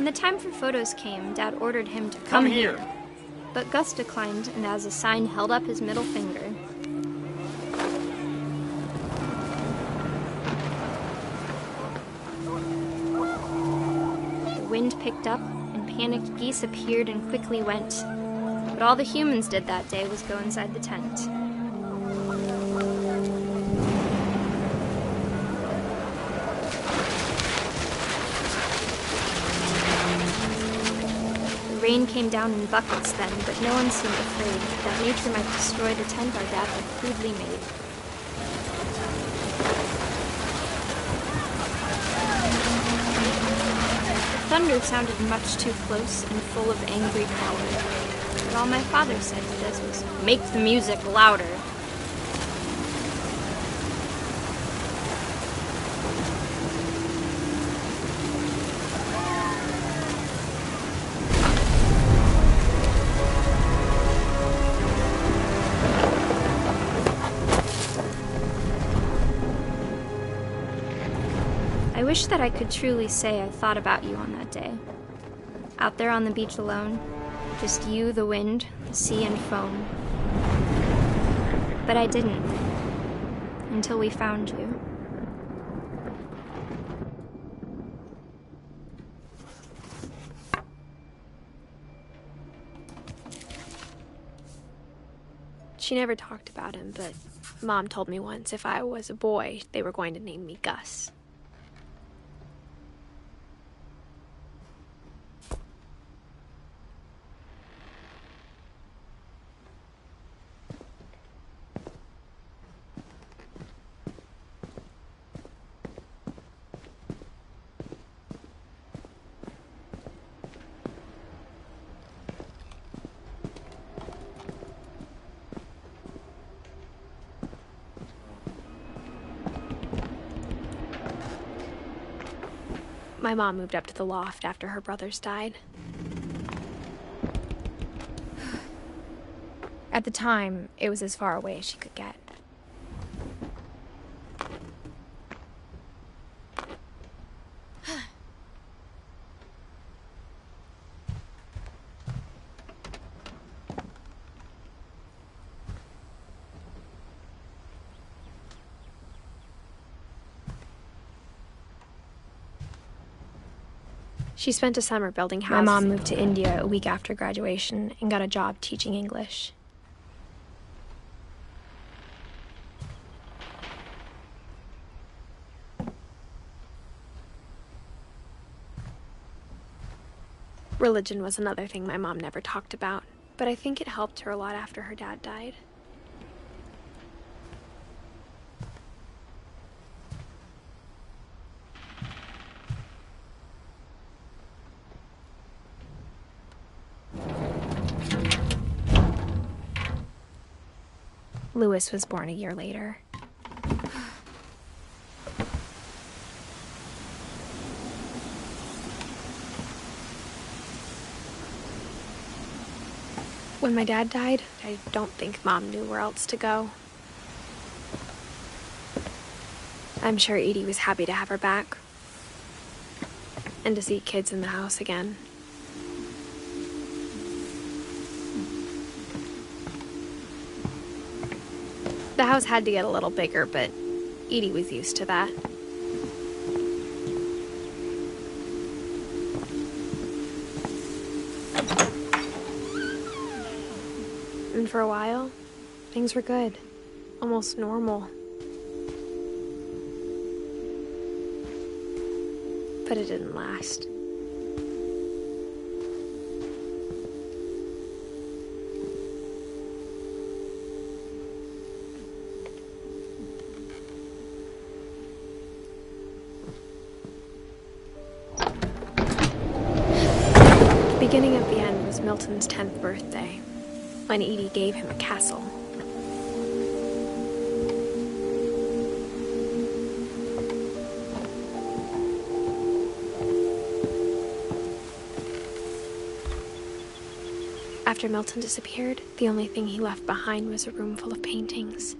When the time for photos came, Dad ordered him to Come here. But Gus declined, and as a sign held up his middle finger. The wind picked up, and panicked geese appeared and quickly went. But all the humans did that day was go inside the tent. Rain came down in buckets then, but no one seemed afraid that nature might destroy the tent our dad had crudely made. The thunder sounded much too close and full of angry power. But all my father said to this was, "Make the music louder." I wish that I could truly say I thought about you on that day. Out there on the beach alone, just you, the wind, the sea, and foam. But I didn't, until we found you. She never talked about him, but Mom told me once if I was a boy, they were going to name me Gus. My mom moved up to the loft after her brothers died. At the time, it was as far away as she could get. She spent a summer building houses. My mom moved to India a week after graduation and got a job teaching English. Religion was another thing my mom never talked about, but I think it helped her a lot after her dad died. Louis was born a year later. When my dad died, I don't think Mom knew where else to go. I'm sure Edie was happy to have her back. And to see kids in the house again. The house had to get a little bigger, but Edie was used to that. And for a while, things were good. Almost normal. But it didn't last. The beginning of the end was Milton's 10th birthday, when Edie gave him a castle. After Milton disappeared, the only thing he left behind was a room full of paintings.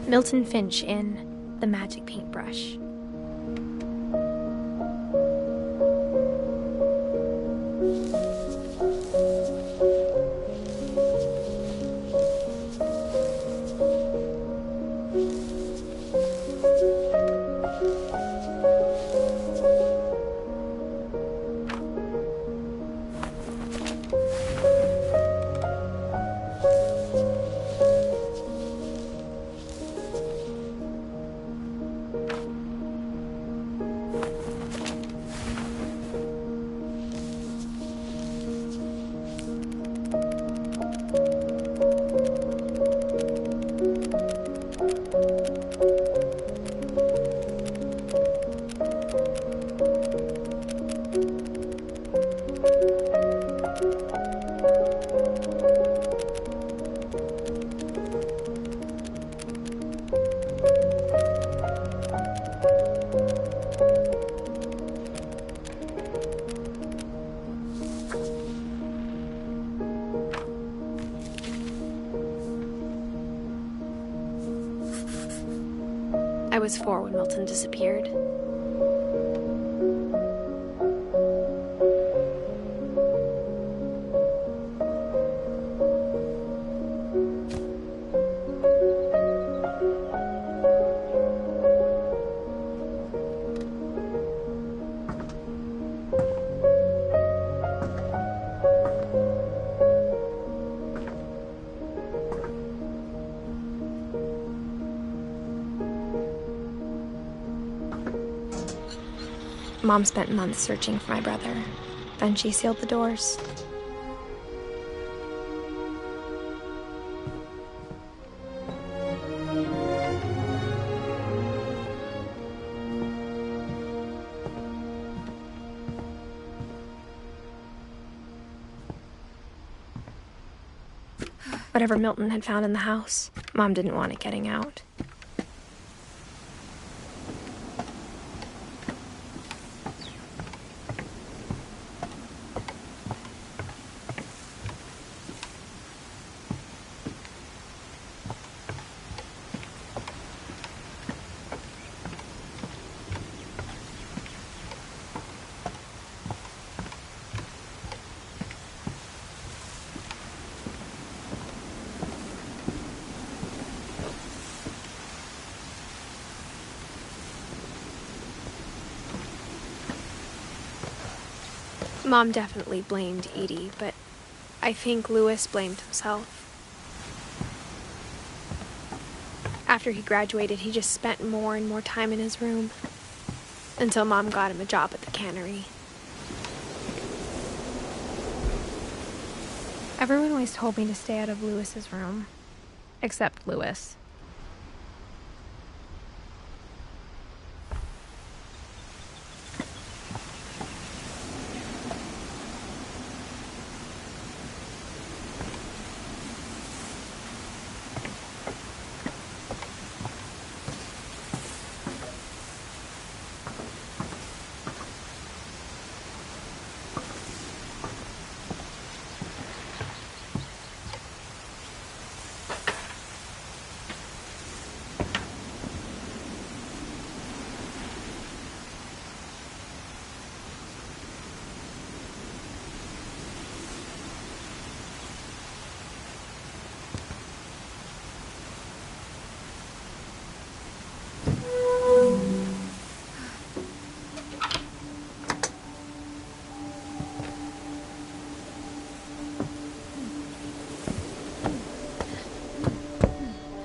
Milton Finch in The Magic Paintbrush. I was 4 when Milton disappeared. Mom spent months searching for my brother. Then she sealed the doors. Whatever Milton had found in the house, Mom didn't want it getting out. Mom definitely blamed Edie, but I think Louis blamed himself. After he graduated, he just spent more and more time in his room, until Mom got him a job at the cannery. Everyone always told me to stay out of Louis's room, except Louis.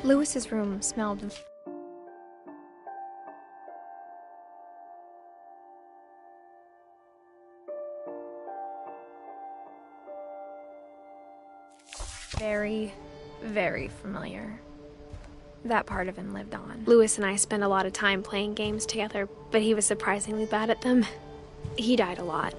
Louis's room smelled very, very familiar. That part of him lived on. Louis and I spent a lot of time playing games together, but he was surprisingly bad at them. He died a lot.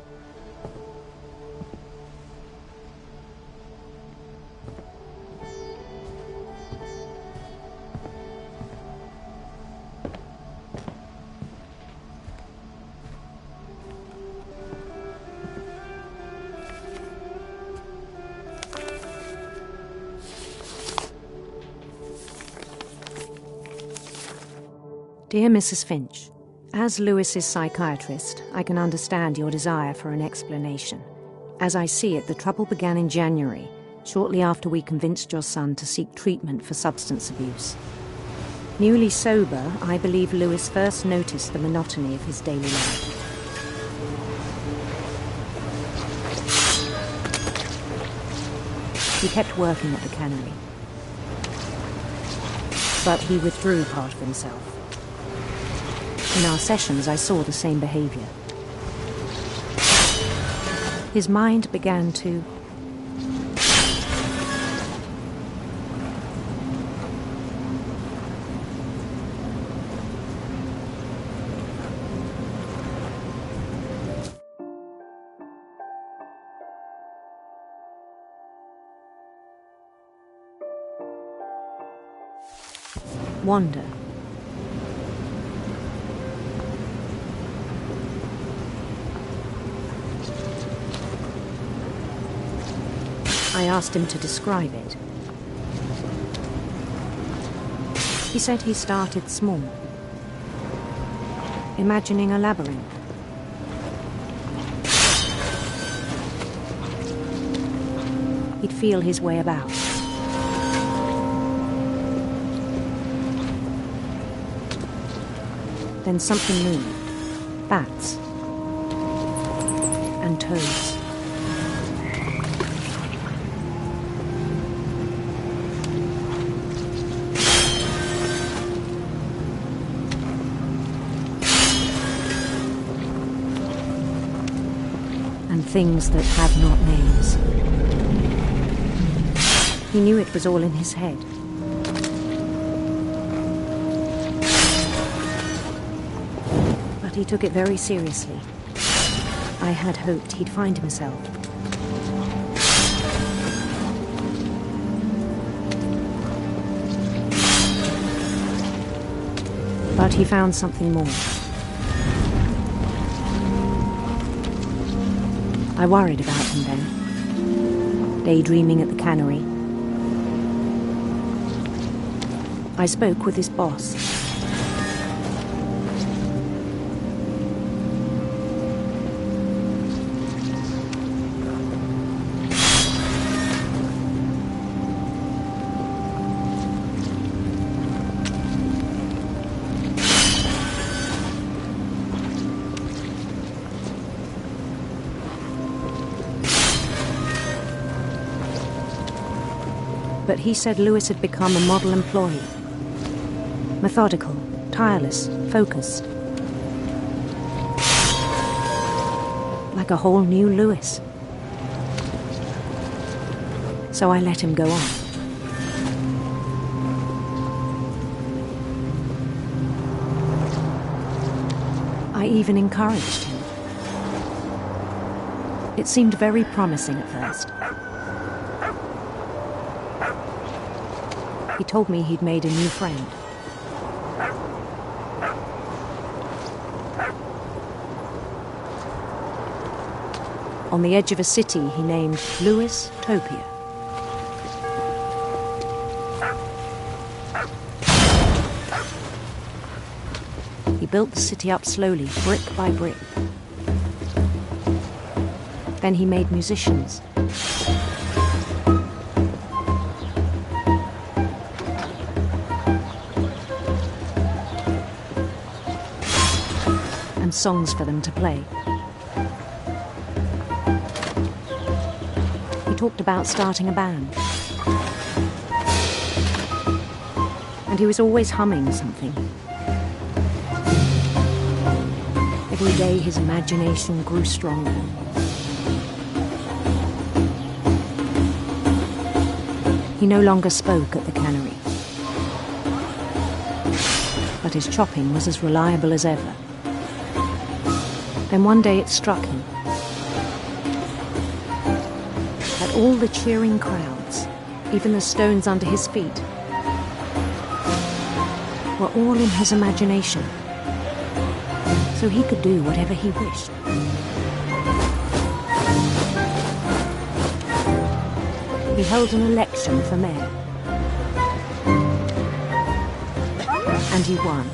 Dear Mrs. Finch, as Lewis's psychiatrist, I can understand your desire for an explanation. As I see it, the trouble began in January, shortly after we convinced your son to seek treatment for substance abuse. Newly sober, I believe Lewis first noticed the monotony of his daily life. He kept working at the cannery, but he withdrew part of himself. In our sessions, I saw the same behavior. His mind began to wander. I asked him to describe it. He said he started small, imagining a labyrinth. He'd feel his way about. Then something moved. Bats. And toads. And things that have not names. He knew it was all in his head. He took it very seriously. I had hoped he'd find himself. But he found something more. I worried about him then, daydreaming at the cannery. I spoke with his boss. But he said Lewis had become a model employee. Methodical, tireless, focused. Like a whole new Lewis. So I let him go on. I even encouraged him. It seemed very promising at first. He told me he'd made a new friend. On the edge of a city he named Lewis Topia. He built the city up slowly, brick by brick. Then he made musicians. And songs for them to play. He talked about starting a band. And he was always humming something. Every day his imagination grew stronger. He no longer spoke at the cannery. But his chopping was as reliable as ever. Then one day it struck him that all the cheering crowds, even the stones under his feet, were all in his imagination, so he could do whatever he wished. He held an election for mayor, and he won.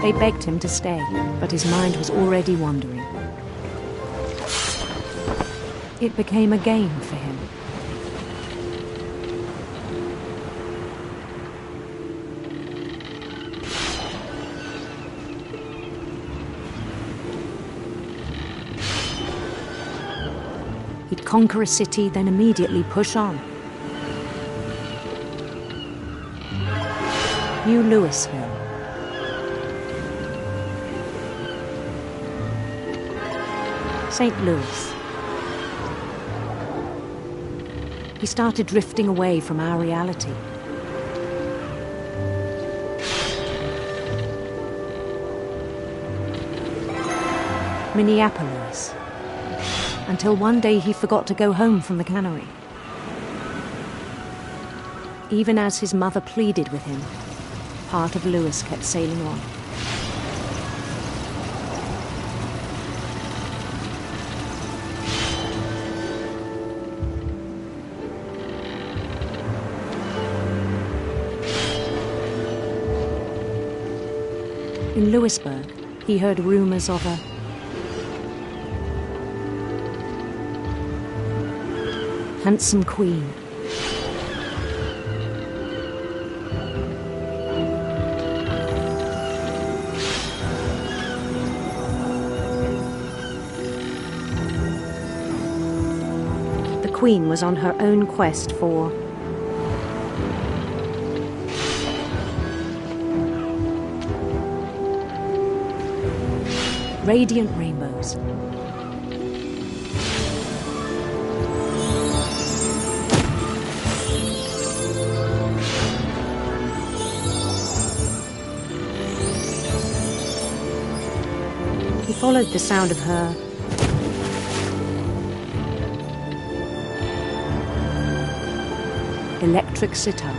They begged him to stay, but his mind was already wandering. It became a game for him. He'd conquer a city, then immediately push on. New Louisville. St. Louis. He started drifting away from our reality. Minneapolis. Until one day he forgot to go home from the cannery. Even as his mother pleaded with him, part of Lewis kept sailing on. In Louisburg, he heard rumors of a handsome queen. The queen was on her own quest for radiant rainbows. He followed the sound of her electric sitar.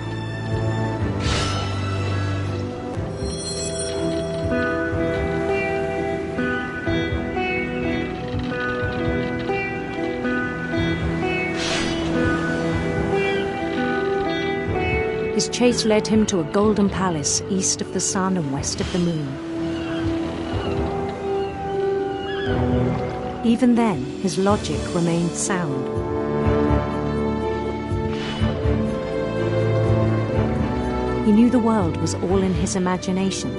His chase led him to a golden palace east of the sun and west of the moon. Even then, his logic remained sound. He knew the world was all in his imagination.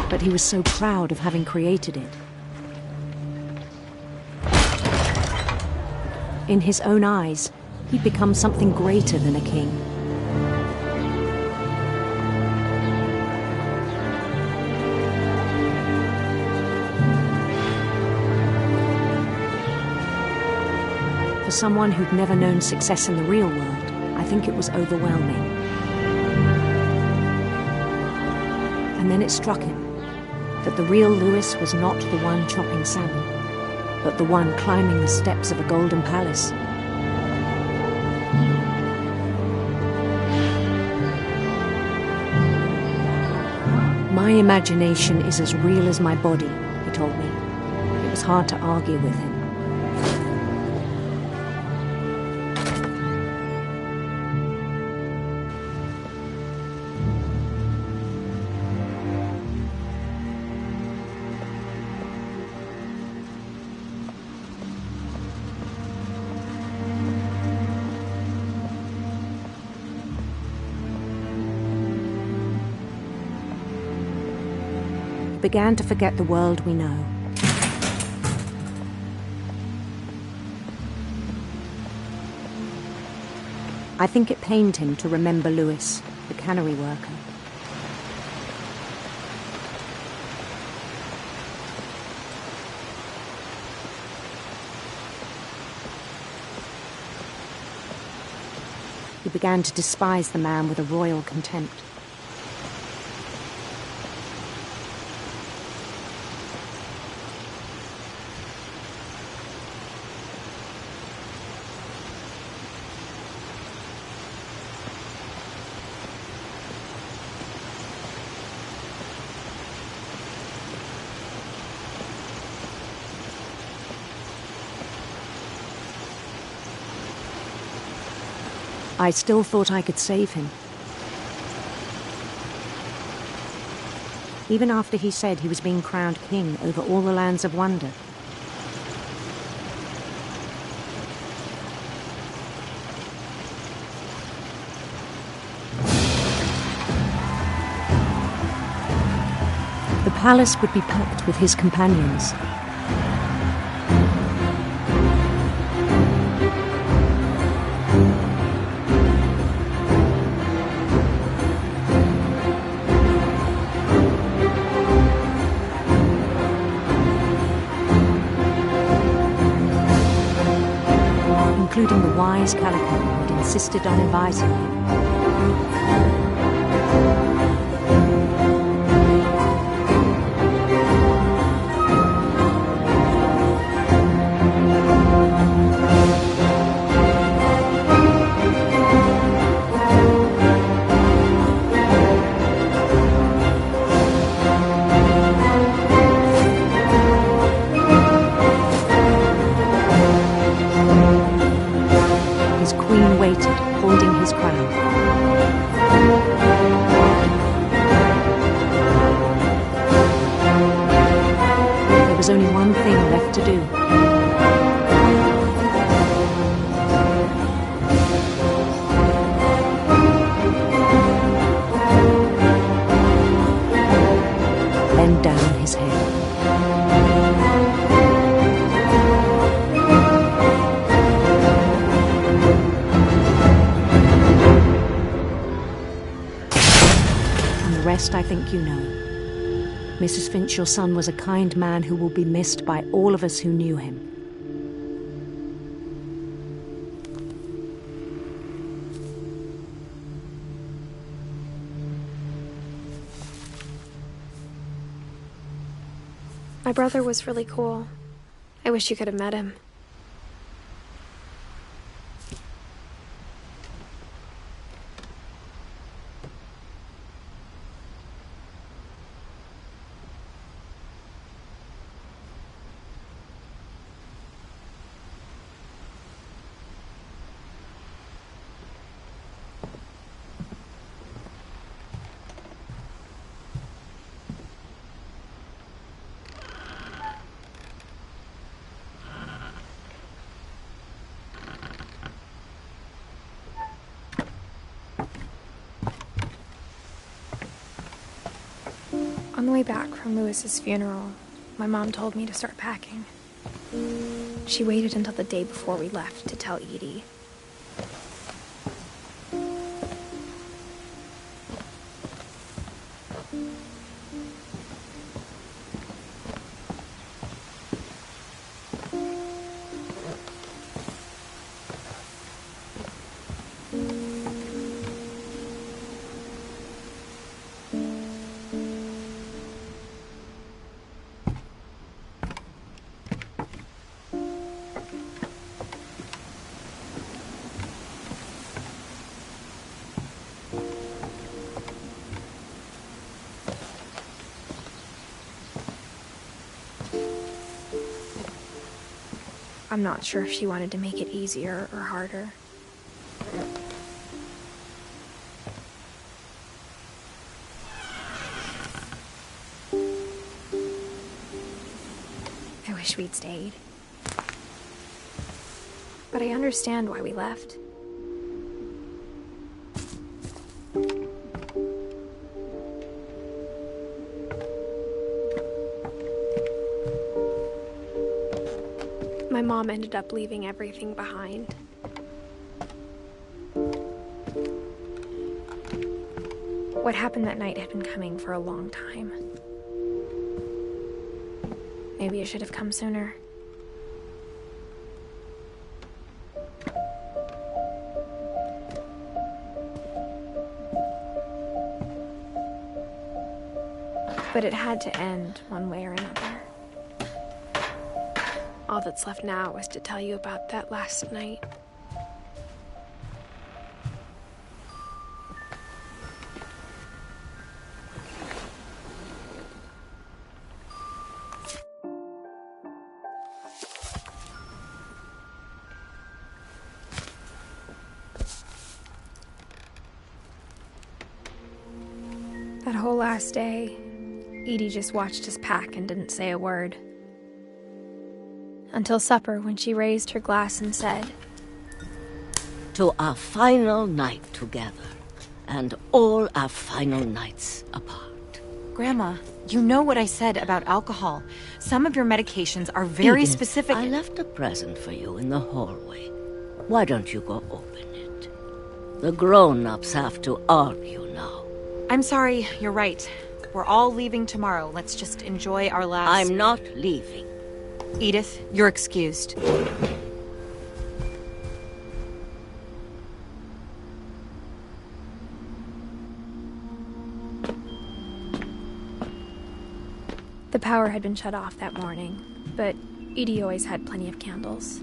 But he was so proud of having created it. In his own eyes, he'd become something greater than a king. For someone who'd never known success in the real world, I think it was overwhelming. And then it struck him that the real Lewis was not the one chopping salmon, but the one climbing the steps of a golden palace. My imagination is as real as my body, he told me. It was hard to argue with him. Began to forget the world we know. I think it pained him to remember Lewis, the cannery worker. He began to despise the man with a royal contempt. I still thought I could save him. Even after he said he was being crowned king over all the lands of wonder. The palace would be packed with his companions. Including the wise Calico who had insisted on advising him. His queen waited, holding his crown. There was only one thing left to do. Bend down his head. The rest I think you know. Mrs. Finch, your son was a kind man who will be missed by all of us who knew him. My brother was really cool. I wish you could have met him. On the way back from Lewis's funeral, my mom told me to start packing. She waited until the day before we left to tell Edie. I'm not sure if she wanted to make it easier or harder. I wish we'd stayed. But I understand why we left. My mom ended up leaving everything behind. What happened that night had been coming for a long time. Maybe it should have come sooner. But it had to end one way or another. All that's left now is to tell you about that last night. last day, Edie just watched us pack and didn't say a word. Until supper, when she raised her glass and said, "To our final night together, and all our final nights apart." Grandma, you know what I said about alcohol. Some of your medications are very Edith, specific. I left a present for you in the hallway. Why don't you go open it? The grown-ups have to argue now. I'm sorry, you're right. We're all leaving tomorrow. Let's just enjoy our last... I'm not leaving. Edith, you're excused. The power had been shut off that morning, but Edie always had plenty of candles.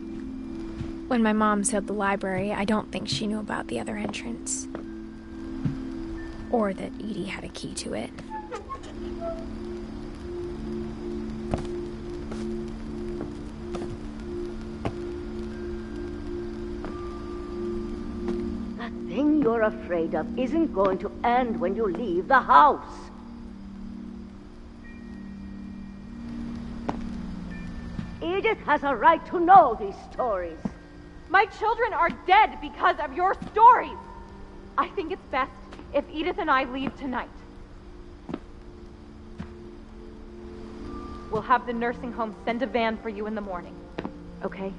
When my mom sealed the library, I don't think she knew about the other entrance. Or that Edie had a key to it. That thing you're afraid of isn't going to end when you leave the house. Edith has a right to know these stories. My children are dead because of your stories. I think it's best if Edith and I leave tonight. We'll have the nursing home send a van for you in the morning, okay?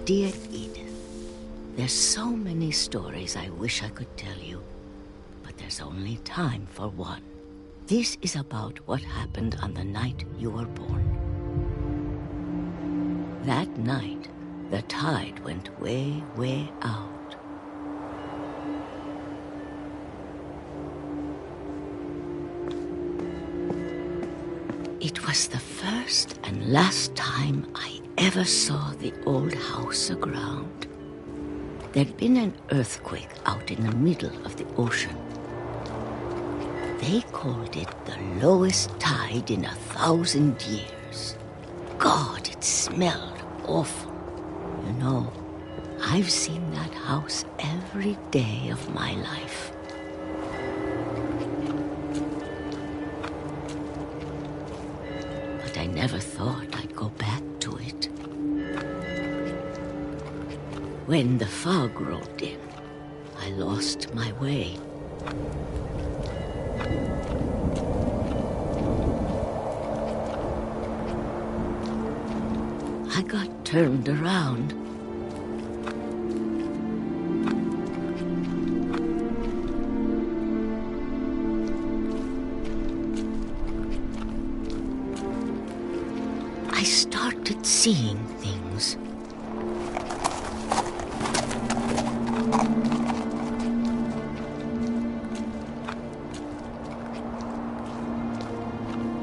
Dear Edith, there's so many stories I wish I could tell you, but there's only time for one. This is about what happened on the night you were born. That night, the tide went way, way out. It was the first and last time I ever saw the old house aground. There'd been an earthquake out in the middle of the ocean. They called it the lowest tide in 1,000 years. God, it smelled awful. You know, I've seen that house every day of my life. But I never thought I'd go back to it. When the fog rolled in, I lost my way. I got turned around. I started seeing things.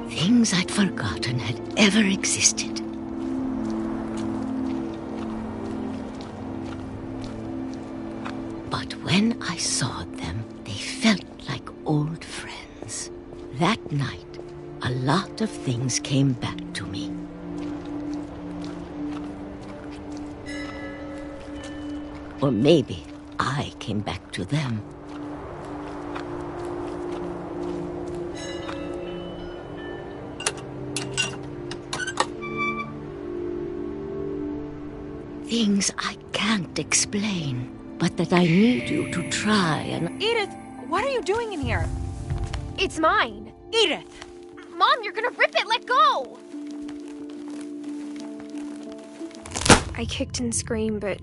Things I'd forgotten had ever existed. But when I saw them, they felt like old friends. That night, a lot of things came back to me. Or maybe I came back to them. Things I can't explain, but that I need you to try and... Edith, what are you doing in here? It's mine. Edith! Mom, you're gonna rip it! Let go! I kicked and screamed, but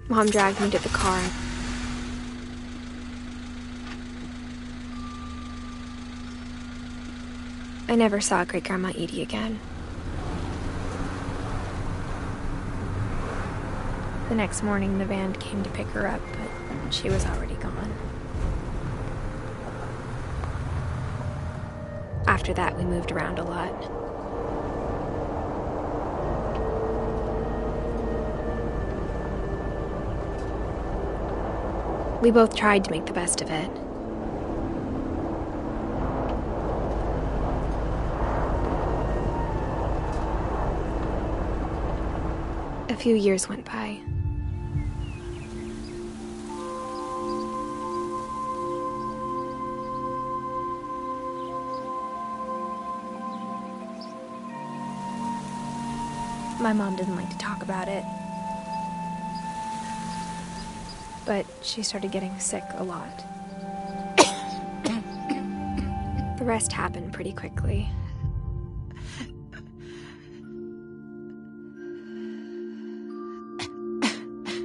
Mom dragged me to the car. I never saw Great-Grandma Edie again. The next morning, the van came to pick her up, but she was already gone. After that, we moved around a lot. We both tried to make the best of it. A few years went by. My mom didn't like to talk about it, but she started getting sick a lot. The rest happened pretty quickly.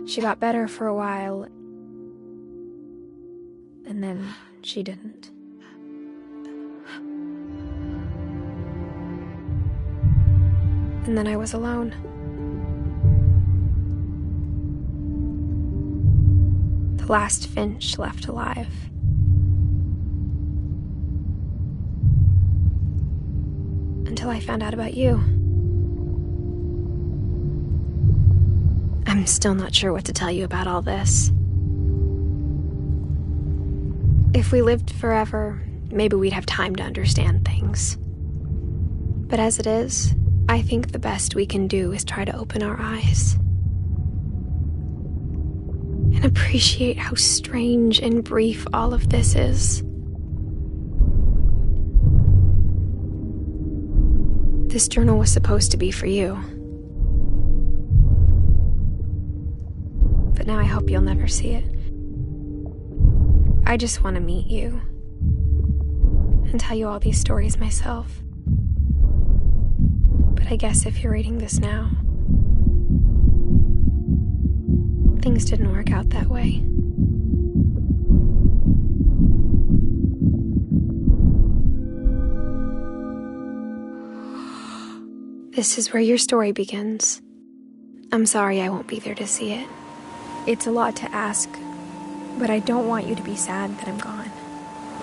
She got better for a while, and then she didn't. And then I was alone. The last Finch left alive. Until I found out about you. I'm still not sure what to tell you about all this. If we lived forever, maybe we'd have time to understand things. But as it is, I think the best we can do is try to open our eyes and appreciate how strange and brief all of this is. This journal was supposed to be for you. But now I hope you'll never see it. I just want to meet you and tell you all these stories myself. But I guess if you're reading this now, things didn't work out that way. This is where your story begins. I'm sorry I won't be there to see it. It's a lot to ask, but I don't want you to be sad that I'm gone.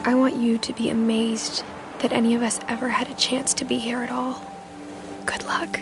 I want you to be amazed that any of us ever had a chance to be here at all. Good luck.